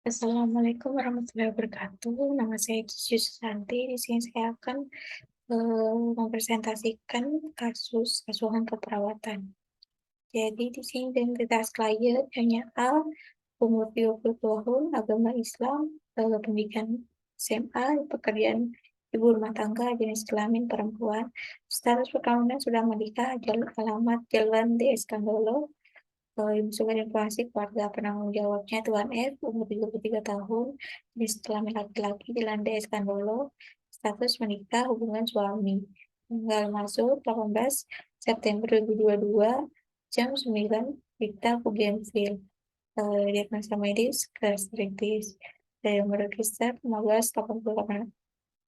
Assalamualaikum warahmatullahi wabarakatuh. Nama saya Cici Susanti. Di sini saya akan mempresentasikan kasus asuhan keperawatan. Jadi di sini identitas klien hanya A, umur 20 tahun, agama Islam, pendidikan SMA, pekerjaan ibu rumah tangga, jenis kelamin perempuan, status perkawinan sudah menikah, alamat Jalan DS Kandolo, masukkan informasi keluarga penanggung jawabnya Tuan F, umur 33 tahun, jenis kelamin laki-laki, Jalan DS Kandolo, status menikah, hubungan suami. Tanggal masuk 18 September 2022, jam 9, Dikta Bougainville. Diagnosa medis, gastritis. Dari nomor register 1588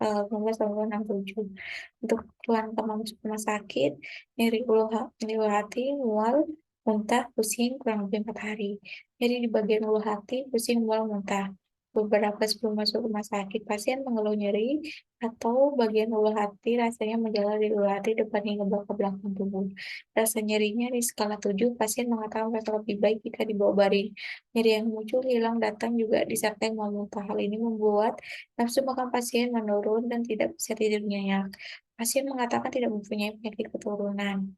1967. Untuk keluhan masuk rumah sakit, nyeri ulu hati, mual, muntah, pusing kurang lebih 4 hari. Jadi di bagian ulu hati, pusing, mual, muntah. Beberapa sebelum masuk rumah sakit, pasien mengeluh nyeri atau bagian ulu hati rasanya menjalar di ulu hati depan hingga ke belakang tubuh. Rasa nyerinya di skala 7, pasien mengatakan merasa lebih baik jika dibawa baring. Nyeri yang muncul, hilang, datang juga disertai mual muntah. Hal ini membuat nafsu makan pasien menurun dan tidak bisa tidur nyenyak. Pasien mengatakan tidak mempunyai penyakit keturunan.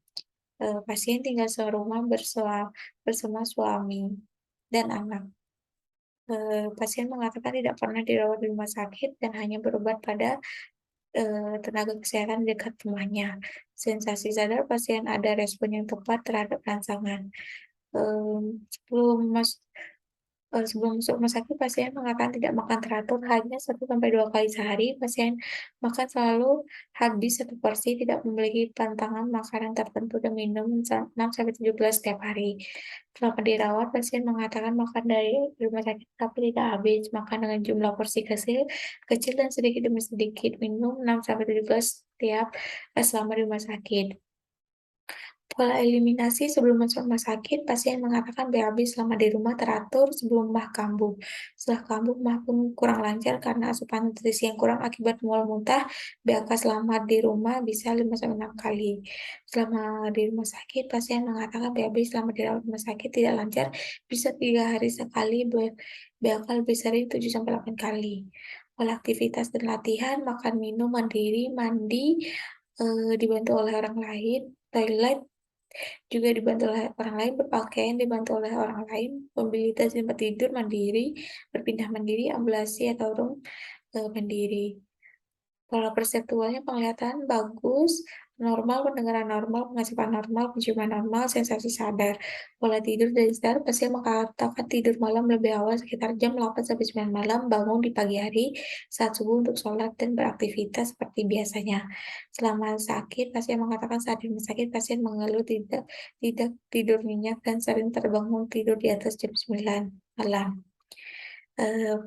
Pasien tinggal serumah bersama suami dan anak. Pasien mengatakan tidak pernah dirawat di rumah sakit dan hanya berobat pada tenaga kesehatan dekat rumahnya. Sensasi sadar pasien ada respon yang tepat terhadap rangsangan. Sebelum sebelum masuk rumah sakit, pasien mengatakan tidak makan teratur, hanya 1 sampai 2 kali sehari. Pasien makan selalu habis 1 porsi, tidak memiliki pantangan makanan tertentu, dan minum 6 sampai 7 gelas setiap hari. Selama dirawat, pasien mengatakan makan dari rumah sakit tapi tidak habis, makan dengan jumlah porsi kecil dan sedikit demi sedikit, minum 6 sampai 7 gelas selama di rumah sakit. Pola eliminasi sebelum masuk rumah sakit, pasien mengatakan BAB selama di rumah teratur sebelum MAH kambuh. Setelah kambuh, MAH pun kurang lancar karena asupan nutrisi yang kurang akibat mual muntah. BAK selama di rumah bisa 5-6 kali. Selama di rumah sakit, pasien mengatakan BAB selama di rumah sakit tidak lancar, bisa 3 hari sekali, BAK lebih sering 7-8 kali. Pola aktivitas dan latihan, makan minum mandiri, mandi, dibantu oleh orang lain, toilet juga dibantu oleh orang lain, berpakaian dibantu oleh orang lain, mobilitas tempat tidur mandiri, berpindah mandiri, ambulasi atau room mandiri. Pola perseptualnya penglihatan bagus, normal, pendengaran normal, pengasapan normal, penciuman normal, sensasi sadar. Pola tidur dan istirahat, pasien mengatakan tidur malam lebih awal sekitar jam 8-9 malam, bangun di pagi hari saat subuh untuk sholat dan beraktivitas seperti biasanya. Selama sakit, pasien mengatakan saat di rumah sakit, pasien mengeluh tidak tidur nyenyak dan sering terbangun tidur di atas jam 9 malam.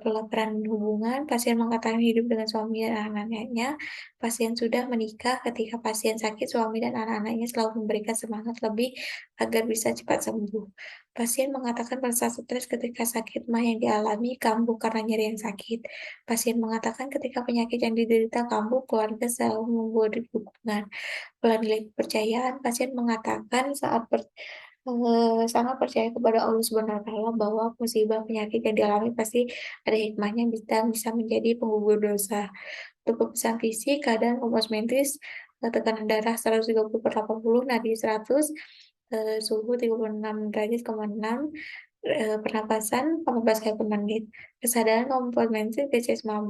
Pelaporan hubungan, pasien mengatakan hidup dengan suami dan anak-anaknya. Pasien sudah menikah. Ketika pasien sakit, suami dan anak-anaknya selalu memberikan semangat lebih agar bisa cepat sembuh. Pasien mengatakan merasa stres ketika sakit mah yang dialami kambuh karena nyeri yang sakit. Pasien mengatakan ketika penyakit yang diderita kambuh, keluarga selalu memberi dukungan. Pola nilai kepercayaan, pasien mengatakan sangat percaya kepada Allah Subhanahu wa Ta'ala bahwa musibah penyakit yang dialami pasti ada hikmahnya dan bisa menjadi penggugur dosa. Untuk pemeriksaan fisik, keadaan kompos mentis, tekanan darah 130/80, nadi 100, suhu 36,6 derajat, pernapasan 18 kali per menit. Kesadaran kompos mentis DC-19,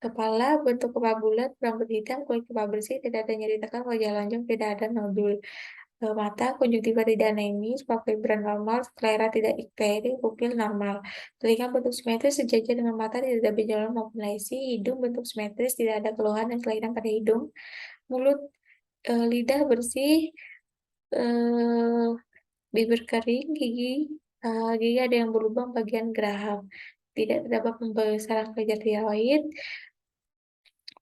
kepala bentuk kepala bulat, rambut hitam, kulit kepala bersih, tidak ada nyeri tekan, wajah lonjong, tidak ada nodul. Mata, konjungtiva tidak anemis, palpebra normal, sklera tidak ikteri, pupil normal. Telinga bentuk simetris sejajar dengan mata, tidak ada benjolan maupun lesi. Hidung bentuk simetris, tidak ada keluhan dan kelainan pada hidung. Mulut, lidah bersih, eh, bibir kering, gigi ada yang berlubang bagian geraham. Tidak terdapat pembesaran kelenjar tiroid.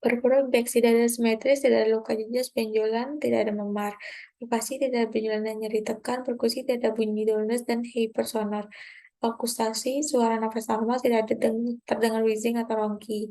Paru-paru infeksi dada simetris, tidak ada luka jejas, benjolan, tidak ada memar. Palpasi tidak ada benjolan dan nyeri tekan, perkusi tidak ada bunyi dullness dan hypersonor. Okustasi, suara nafas normal, tidak ada terdengar wheezing atau ronki.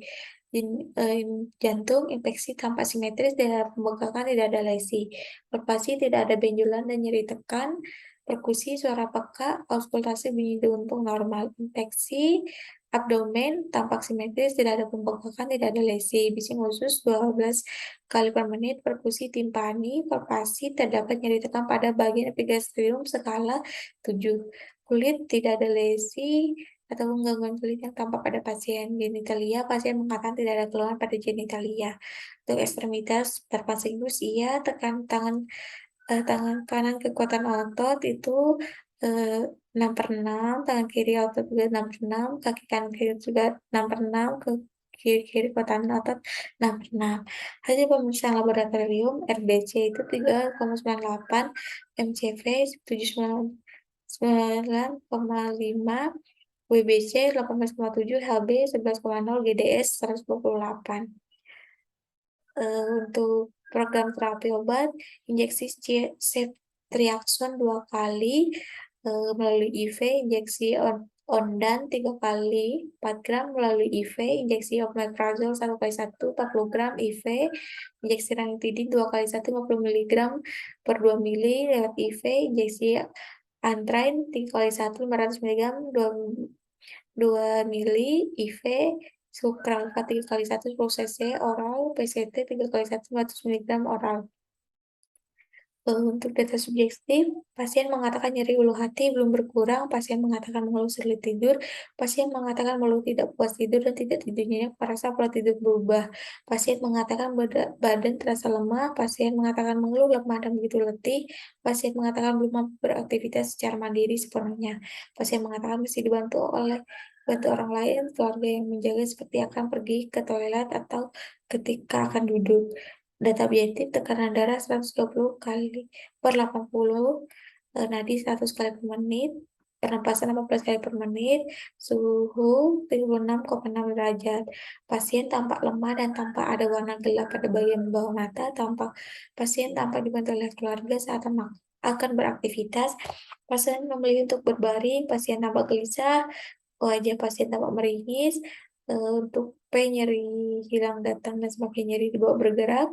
Jantung, infeksi tampak simetris, tidak ada pembengkakan, tidak ada lesi. Palpasi tidak ada benjolan dan nyeri tekan, perkusi, suara peka, auskultasi bunyi dentung normal. Infeksi, Abdomen tampak simetris, tidak ada pembengkakan, tidak ada lesi. Bising usus 12 kali per menit. Perkusi timpani, palpasi, terdapat nyeri tekan pada bagian epigastrium skala 7. Kulit tidak ada lesi atau gangguan kulit yang tampak pada pasien. Genitalia, pasien mengatakan tidak ada keluhan pada genitalia. Untuk ekstremitas terpasang iya, tekan tangan kanan kekuatan otot itu 6/6, tangan kiri otot juga 6/6, kaki kanan kiri juga 6/6, ke kiri kekuatan otot 6/6. Hasil pemeriksaan laboratorium RBC itu 3,98, MCV 79,5, WBC 18,7, HB 11,0, GDS 128. Untuk program terapi obat, injeksi ceftriaxone 2 kali melalui IV, injeksi Ondan 3 kali 4 gram melalui IV, injeksi omeprazole 1 kali 1 40 gram IV, injeksi ranitidin 2 kali 1 50 mg per 2 mili lewat IV, injeksi antrain 3 kali 1 500 mg 2 mili IV, sukralfat 3 kali 1 10 cc oral, PCT 3 kali 1 100 mg oral. Untuk data subjektif, pasien mengatakan nyeri ulu hati belum berkurang, pasien mengatakan mengeluh sulit tidur, pasien mengatakan mengeluh tidak puas tidur dan tidak tidur nyenyak, merasa pola tidur berubah. Pasien mengatakan badan terasa lemah, pasien mengatakan mengeluh lemah dan begitu letih, pasien mengatakan belum mampu beraktivitas secara mandiri sepenuhnya. Pasien mengatakan mesti dibantu orang lain, keluarga yang menjaga seperti akan pergi ke toilet atau ketika akan duduk. Data objektif tekanan darah 130 kali per 80, nadi 100 kali per menit, pernapasan 14 kali per menit, suhu 36,6 derajat. Pasien tampak lemah dan tampak ada warna gelap pada bagian bawah mata, pasien tampak dibantu oleh keluarga saat akan beraktivitas. Pasien memilih untuk berbaring, pasien tampak gelisah, wajah pasien tampak meringis, untuk P, nyeri hilang datang dan semakin nyeri dibawa bergerak.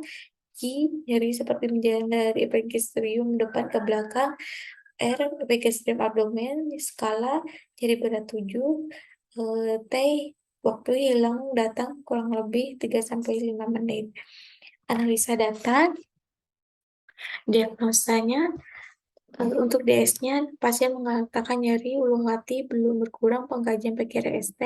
Q, nyeri seperti menjalan dari epigastrium depan ke belakang. R, epigastrium abdomen, skala nyeri berat 7. T, waktu hilang datang kurang lebih 3-5 menit. Analisa data, diagnosanya. Untuk DS-nya, pasien mengatakan nyeri ulu hati belum berkurang, pengkajian PKRST,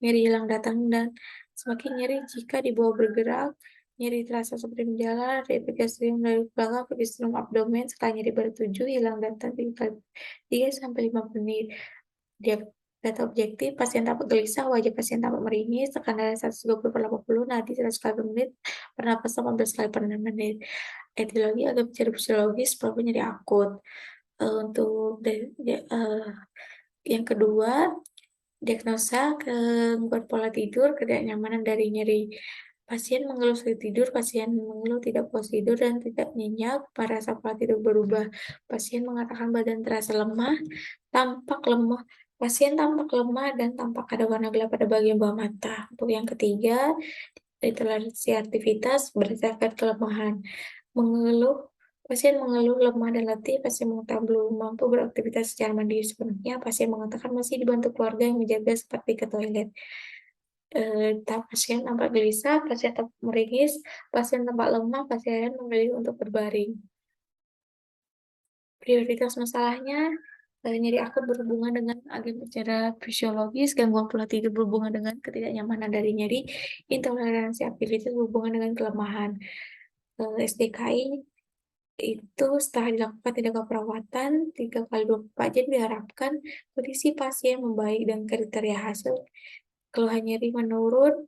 nyeri hilang datang dan semakin nyeri jika dibawa bergerak, nyeri terasa seperti menjalar, dari epigastrium dari belakang, epigastrium abdomen, sekali nyeri berat 7, hilang datang 3-5 menit. Data objektif, pasien tampak gelisah, wajah pasien tampak meringis, tekanan darah 120/80, nadi 100 kali per menit, pernapasan 18 kali per 6 menit. Etiologi agak mencari fisiologis, sebabnya nyeri akut. Untuk yang kedua, diagnosa gangguan pola tidur, ketidaknyamanan dari nyeri. Pasien mengeluh sulit tidur, pasien mengeluh tidak puas tidur dan tidak nyenyak, merasa pola tidur berubah. Pasien mengatakan badan terasa lemah, pasien tampak lemah dan tampak ada warna gelap pada bagian bawah mata. Untuk yang ketiga, intoleransi aktivitas berdasarkan kelemahan. Pasien mengeluh lemah dan letih, pasien mengatakan belum mampu beraktivitas secara mandiri sepenuhnya, pasien mengatakan masih dibantu keluarga yang menjaga seperti ke toilet. Pasien tampak gelisah, pasien tampak meringis, pasien tampak lemah, pasien memilih untuk berbaring. Prioritas masalahnya, nyeri akut berhubungan dengan agenda secara fisiologis, gangguan pola tidur berhubungan dengan ketidaknyamanan dari nyeri, intoleransi aktivitas berhubungan dengan kelemahan. SDKI itu setelah dilakukan tindakan perawatan 3x24 jam diharapkan kondisi pasien membaik dan kriteria hasil keluhan nyeri menurun,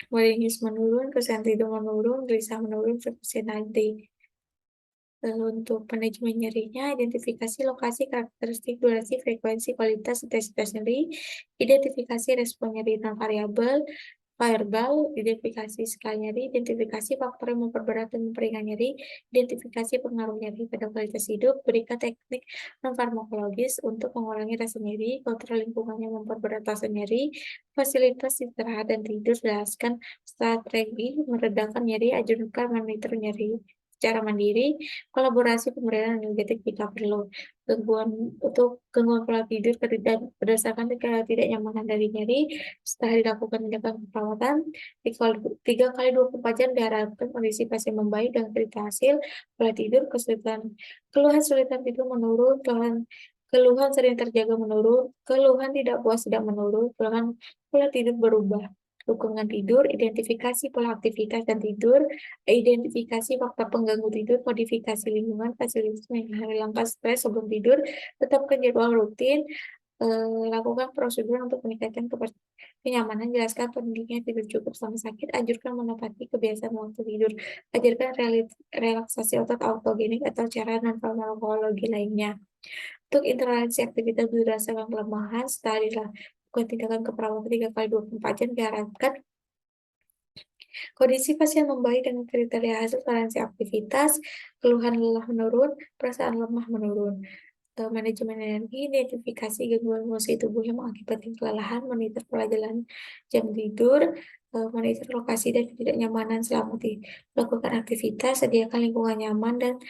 meringis menurun, kesan tidur menurun, gelisah menurun, frekuensi nadi. Untuk manajemen nyerinya, identifikasi lokasi, karakteristik, durasi, frekuensi, kualitas, intensitas nyeri, identifikasi respon nyeri non variabel, verbal, identifikasi skala nyeri, identifikasi faktor yang memperberat dan memperingan nyeri, identifikasi pengaruh nyeri pada kualitas hidup, berikan teknik non-farmakologis untuk mengurangi rasa nyeri, kontrol lingkungan yang memperberat rasa nyeri, fasilitas istirahat dan tidur, jelaskan strategi meredakan nyeri, ajukan monitor nyeri. secara mandiri, kolaborasi pemberian energetik jika perlu. Gangguan pola tidur dan berdasarkan ketidaknyamanan dari nyeri, setelah dilakukan tindakan perawatan, 3 kali 24 jam diharapkan kondisi pasien membaik dan cerita hasil pola tidur, keluhan kesulitan tidur menurun, keluhan sering terjaga menurun, keluhan tidak puas tidak menurun, keluhan pola tidur berubah. Dukungan tidur, identifikasi pola aktivitas dan tidur, identifikasi faktor pengganggu tidur, modifikasi lingkungan, fasilitas menghilangkan stres sebelum tidur, tetapkan jadwal rutin, lakukan prosedur untuk meningkatkan kenyamanan, jelaskan pentingnya tidur cukup selama sakit, anjurkan menepati kebiasaan waktu tidur, ajarkan relaksasi otot autogenik atau cara non-farmakologi lainnya. Untuk intoleransi aktivitas berdasarkan kelemahan, setelah dilakukan tindakan keperawatan 3 kali 24 jam diharapkan kondisi pasien membaik dengan kriteria hasil toleransi aktivitas, keluhan lelah menurun, perasaan lemah menurun. Manajemen energi, identifikasi gangguan fungsi tubuh yang mengakibatkan kelelahan, monitor pola jalan jam tidur, monitor lokasi dan ketidaknyamanan selama melakukan aktivitas, sediakan lingkungan nyaman dan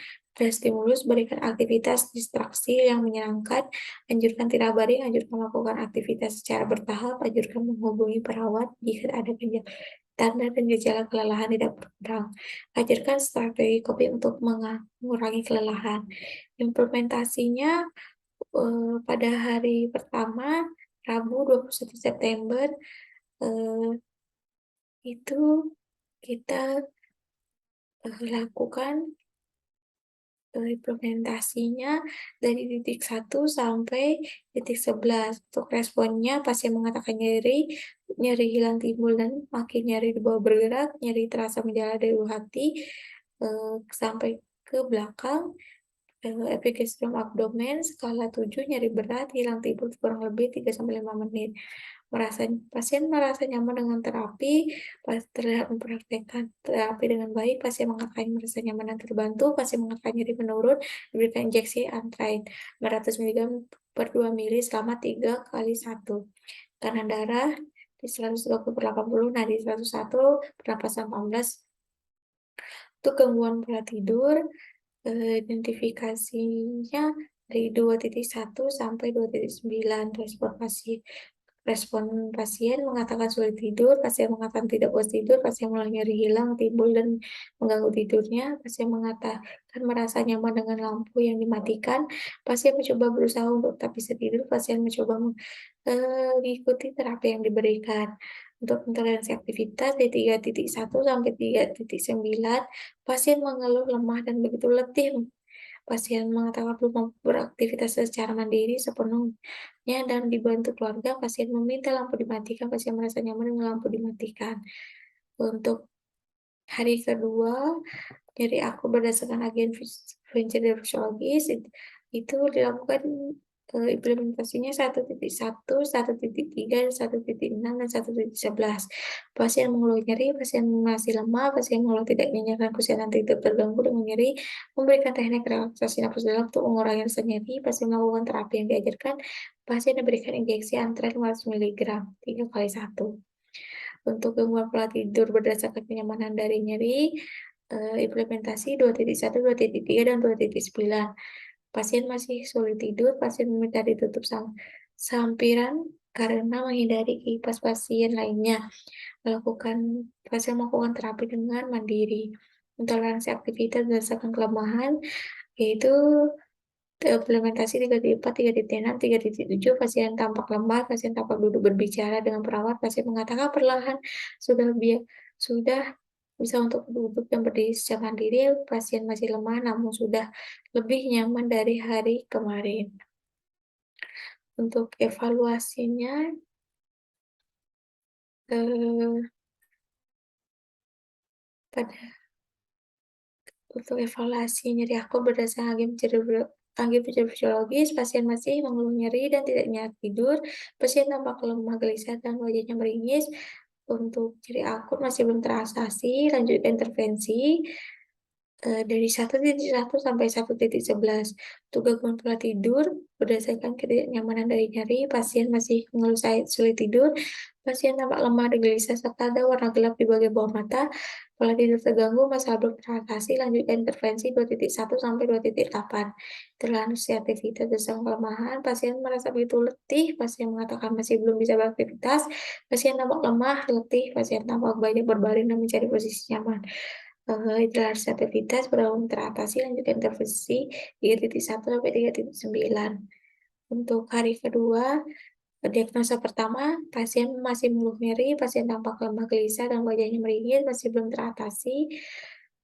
stimulus, berikan aktivitas distraksi yang menyenangkan, anjurkan tidak baring, anjurkan melakukan aktivitas secara bertahap, anjurkan menghubungi perawat jika ada tanda dan gejala kelelahan tidak berkurang. Ajarkan strategi coping untuk mengurangi kelelahan. Implementasinya pada hari pertama, Rabu 21 September, itu kita lakukan implementasinya dari titik 1 sampai titik 11. Untuk responnya, pasien mengatakan nyeri, nyeri hilang timbul dan makin nyeri di bawah bergerak, nyeri terasa menjalar dari ulu hati sampai ke belakang, epicentrum abdomen, skala 7, nyeri berat, hilang timbul kurang lebih 3-5 menit. Pasien merasa nyaman dengan terapi, terlihat mempraktekkan terapi dengan baik, pasien mengatakan merasa nyaman dan terbantu, pasien mengatakan nyeri menurun, diberikan injeksi antrin 500 mg per 2 mili selama 3 kali 1. Tekanan darah di 120/80, nadi 101, pernapasan 14. Untuk gangguan pola tidur, identifikasinya dari 2.1 sampai 2.9. Respon pasien mengatakan sulit tidur, pasien mengatakan tidak puas tidur, pasien mulai nyeri hilang, timbul dan mengganggu tidurnya, pasien mengatakan merasa nyaman dengan lampu yang dimatikan, pasien mencoba berusaha untuk tetap bisa tidur, pasien mencoba mengikuti terapi yang diberikan. Untuk intoleransi aktivitas di 3.1 sampai 3.9, pasien mengeluh lemah dan begitu letih. Pasien mengatakan belum mampu beraktivitas secara mandiri sepenuhnya dan dibantu keluarga, pasien meminta lampu dimatikan, pasien merasa nyaman dengan lampu dimatikan. Untuk hari kedua, nyeri akut berdasarkan agen fisiologis itu dilakukan implementasinya 1.1, 1.3, 1.6, dan 1.11. Pasien mengeluh nyeri, pasien masih lemah, pasien mengeluh tidak nyenyak dan kesehatan tidur terganggu dengan nyeri, memberikan teknik relaksasi napas dalam untuk mengurangi rasa nyeri, pasien melakukan terapi yang diajarkan, pasien diberikan injeksi antren 500 mg 3 kali 1. Untuk gangguan pola tidur berdasarkan kenyamanan dari nyeri, implementasi 2.1, 2.3, dan 2.9. Pasien masih sulit tidur, pasien meminta ditutup sampiran karena menghindari kipas pasien lainnya. Pasien melakukan terapi dengan mandiri. Intoleransi aktivitas berdasarkan kelemahan, yaitu implementasi 3.4, 3.6, 3.7, pasien tampak lemah, pasien tampak duduk berbicara dengan perawat, pasien mengatakan perlahan sudah bisa untuk duduk dan berdiri secara mandiri, pasien masih lemah namun sudah lebih nyaman dari hari kemarin. Untuk evaluasinya, untuk evaluasi nyeri akut berdasarkan agen fisiologis, pasien masih mengeluh nyeri dan tidak nyenyak tidur, pasien tampak lemah gelisah dan wajahnya meringis. Untuk nyeri akut masih belum teratasi, lanjut intervensi dari 1.1 sampai 1.11. Untuk gangguan pola tidur, berdasarkan ketidaknyamanan dari nyeri, pasien masih mengeluh sulit tidur, pasien tampak lemah dan gelisah serta ada warna gelap di bagian bawah mata, Pola tidur terganggu, masalah belum teratasi, lanjutkan intervensi 2.1 sampai 2.8. Terlanjur aktivitas bersama kelemahan, pasien merasa begitu letih, pasien mengatakan masih belum bisa beraktivitas, pasien tampak lemah, letih, pasien tampak banyak berbaring dan mencari posisi nyaman. Interaksi aktivitas belum teratasi, lanjutkan intervensi 3.1 sampai 3.9. Untuk hari kedua, diagnosa pertama, pasien masih mengeluh nyeri, pasien tampak lemah gelisah dan wajahnya meringis, masih belum teratasi.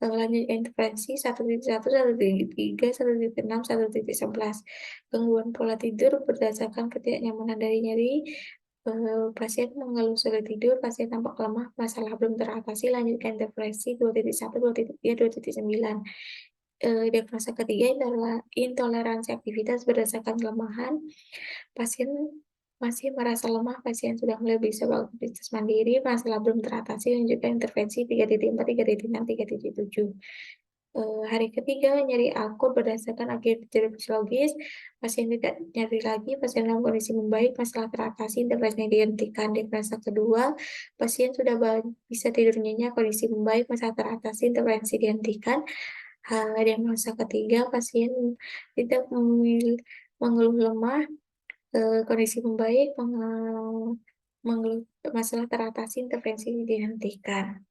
Lanjut intervensi 1.1, 1.3, 1.6, 1.11. Gangguan pola tidur berdasarkan ketidaknyamanan dari nyeri, pasien mengeluh sulit tidur, pasien tampak lemah, masalah belum teratasi, lanjutkan intervensi 2.1, 2.3, 2.9. Diagnosa ketiga intoleransi aktivitas berdasarkan kelemahan, pasien masih merasa lemah, pasien sudah mulai bisa beraktivitas mandiri, masalah belum teratasi, lanjutkan intervensi 3.4, 3.6, 3.7. Hari ketiga, nyeri akut berdasarkan aktivitas fisiologis, pasien tidak nyeri lagi, pasien dalam kondisi membaik, masalah teratasi, intervensi dihentikan. Diagnosa kedua, pasien sudah bisa tidur nyenyak, kondisi membaik, masalah teratasi, intervensi dihentikan. Diagnosa ketiga, pasien tidak mengeluh lemah, kondisi membaik, mengeluh masalah teratasi, intervensi dihentikan.